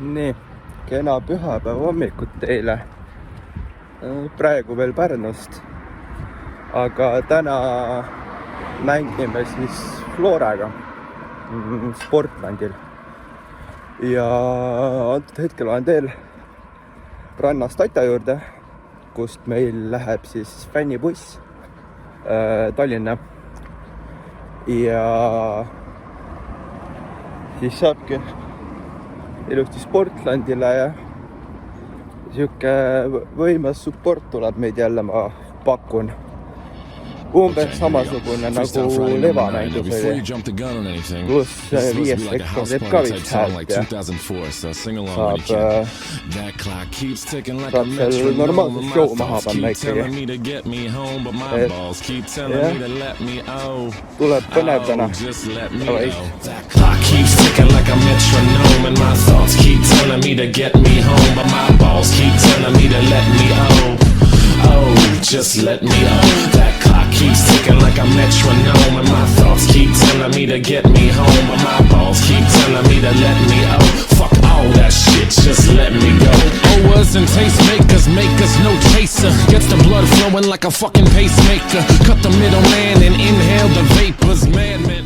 Nii, kena pühapäeva hommikut teile. Praegu veel Pärnust. Aga täna mängime siis Floraga Sportlandil. Ja antud hetkel olen teel rannast Tata juurde, kust meil läheb siis fännibuss Tallinna. Ja siis saabki ilusti Sportlandile ja siuke võimas support tuleb meid jälle, ma pakun. Umbes samasugune nagu levamängus oli. Plus 5 sekund teeb ka vist häält ja saab seal normaalselt show maha panna ikkagi. Tuleb põnev täna. Keeps ticking like a metronome and my thoughts keep telling me to get me home, but my balls keep telling me to let me just let me That clock keeps ticking like a metronome and my thoughts keep telling me to get me home, but my balls keep telling me to let me Fuck all that shit, just let me go. Owers and tastemakers make us no chaser. Gets the blood flowing like a fucking pacemaker. Cut the middleman and inhale the vapors, madman.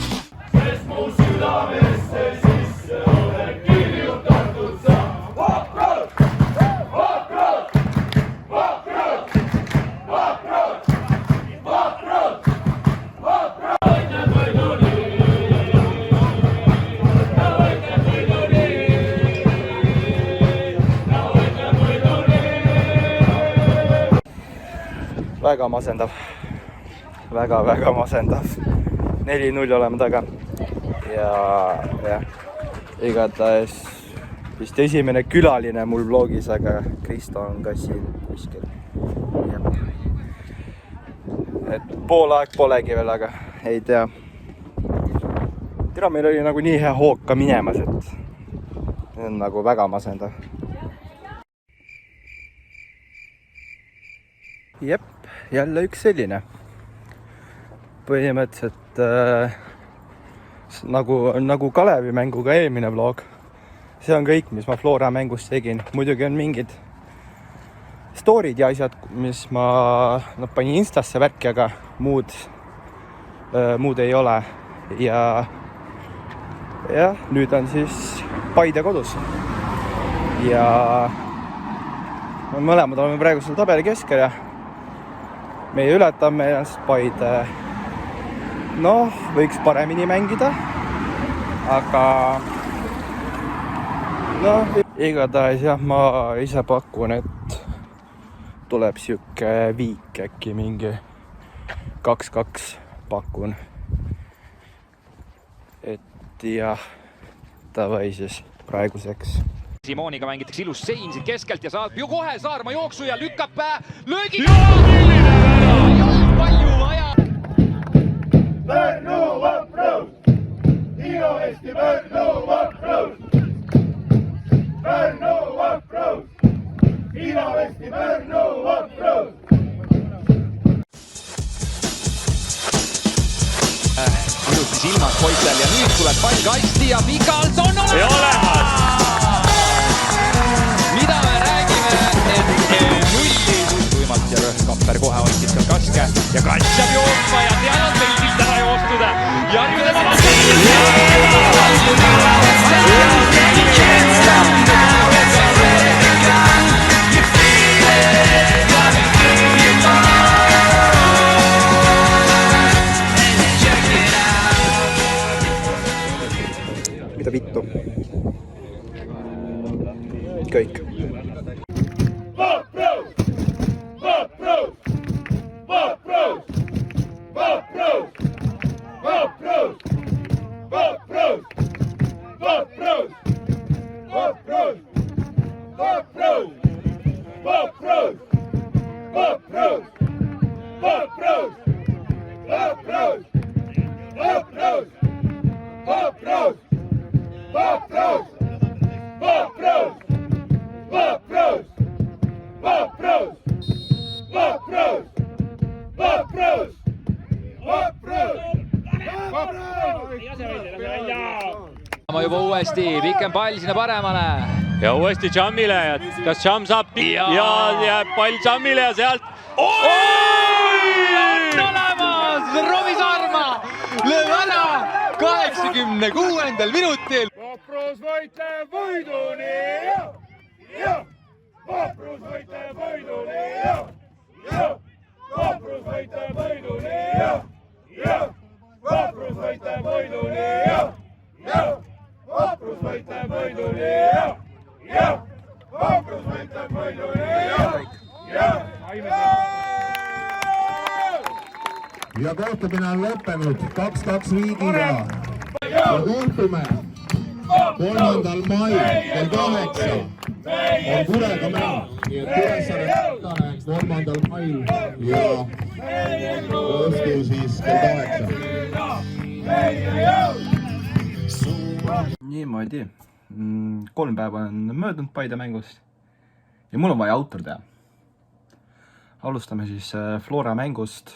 Väga masendav. Väga masendav. 4-0 oleme taga. Ja igatahes vist esimene külaline mul vlogis, aga Kristo on ka siin kuskil. Et pool aeg polegi veel, aga ei tea. Tere, meil oli nagu nii hea hoog ka minemas, et see on nagu väga masendav. Jep, jälle üks selline. Põhimõtteliselt nagu Kalevi mänguga eelmine vlog. See on kõik, mis ma Flora mängus tegin. Muidugi on mingid storid ja asjad, mis ma panin Instasse värki, aga muud ei ole. Ja nüüd on siis Paide kodus. Ja mõlemad oleme praegu seal tabeli keskel ja meie ületame ennast Paide. Noh, võiks paremini mängida, aga igatahes jah, ma ise pakun, et tuleb siuke viik äkki mingi 2-2 pakun. Et jah, tavai siis praeguseks. Simoniga mängitakse ilus sein siit keskelt ja saab ju kohe Saarma jooksu ja lükkab löögi. Palju vaja. Pärnu applaus! Igavesti Pärnu applaus! Pärnu applaus! Igavesti Pärnu applaus! Ilusti silmad poistel ja nüüd tuleb pall kasti ja pikalt on olemas! Mida me räägime, et nulli tuimalt ja Röhkamper kohe oskib seal kaske ja kast saab jooksma ja seal on Teldilt ära joostuda ja nüüd on mida vittu? Kõik. juba uuesti pikem pall sinna paremale. ja uuesti Jammile ja kas Jamm saab ja jääb pall Jammile ja sealt on olemas! Romi Sarma lööb ära 86. minutil. Vaprus võitleb võiduni ja Vaprus võitleb võiduni ja Vaprus võitleb võiduni ja Vaprus võitleb võiduni ja Vaprus võitleb võiduni ja Vaprus võitleb võiduni ja kohtumine on lõppenud 2-2 viigiga ja kohtume 3. mail kell 8 on Kurega mäng, nii et Kuressaare 3. mail ja õhtul siis kell 8. Niimoodi, 3 päeva on möödunud Paide mängust ja mul on vaja autor teha. Alustame siis Flora mängust,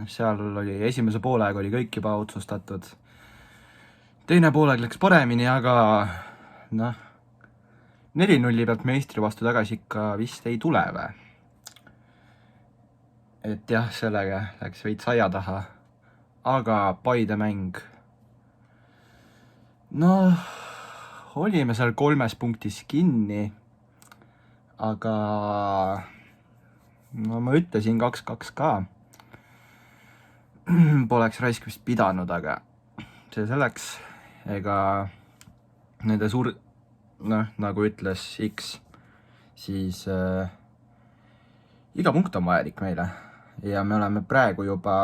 seal oli esimese poolega oli kõik juba otsustatud. Teine pooleg läks paremini, aga noh, 4-0 pealt meistri vastu tagasi ikka vist ei tule või. Et jah, sellega läks veits aia taha, aga Paide mäng. Noh, olime seal 3 punktis kinni, aga no ma ütlesin 2-2 ka. Poleks raisk vist pidanud, aga see selleks, ega nende noh, nagu ütles X, siis iga punkt on vajalik meile ja me oleme praegu juba,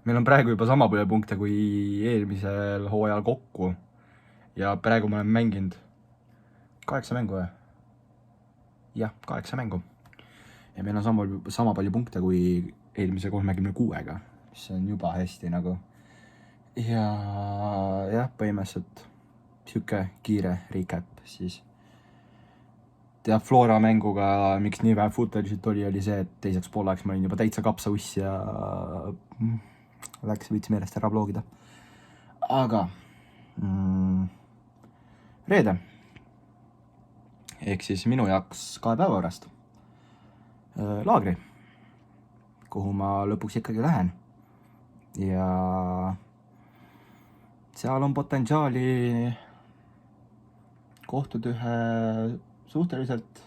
meil on praegu juba sama palju punkte kui eelmisel hooajal kokku ja praegu me oleme mänginud 8 mängu või? Jah, 8 mängu ja meil on sama palju punkte kui eelmise 36-ga, mis on juba hästi nagu. Ja jah, põhimõtteliselt siuke kiire recap siis. Ja Flora mänguga, miks nii vähe footage'it oli see, et teiseks pooleks ma olin juba täitsa kapsauss ja läks võtsi meelest ära vlogida. Aga reede ehk siis minu jaoks 2 päeva pärast laagri, kuhu ma lõpuks ikkagi lähen ja seal on potentsiaali kohtuda ühe suhteliselt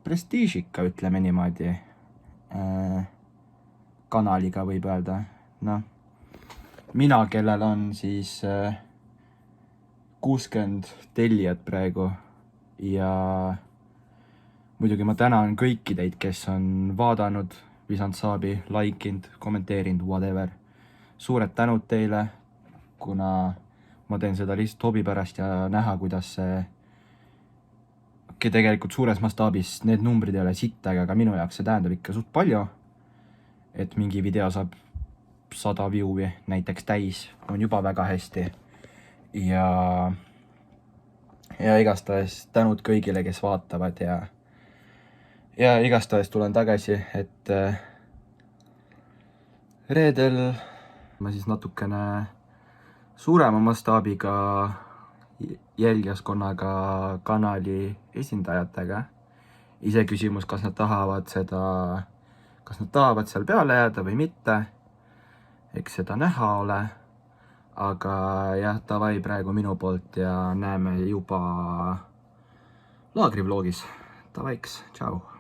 prestiižika, ütleme niimoodi, kanaliga võib öelda. Noh, mina, kellel on siis 60 tellijat praegu ja muidugi ma tänan kõiki teid, kes on vaadanud, visanud saabi, like'inud, kommenteerinud, whatever. Suured tänud teile, kuna ma teen seda lihtsalt hobi pärast ja näha, kuidas see tegelikult suures mastaabis need numbrid ei ole sittega, aga minu jaoks see tähendab ikka suht palju, et mingi video saab 100 view'i näiteks täis, on juba väga hästi ja igastahes tänud kõigile, kes vaatavad ja igastahes tulen tagasi, et reedel ma siis natukene suurema mastaabiga jälgijaskonnaga kanali esindajatega. Iseküsimus, kas nad tahavad seal peale jääda või mitte. Eks seda näha ole. Aga jah, davai praegu minu poolt ja näeme juba laagrivlogis. Davaiks, tšau!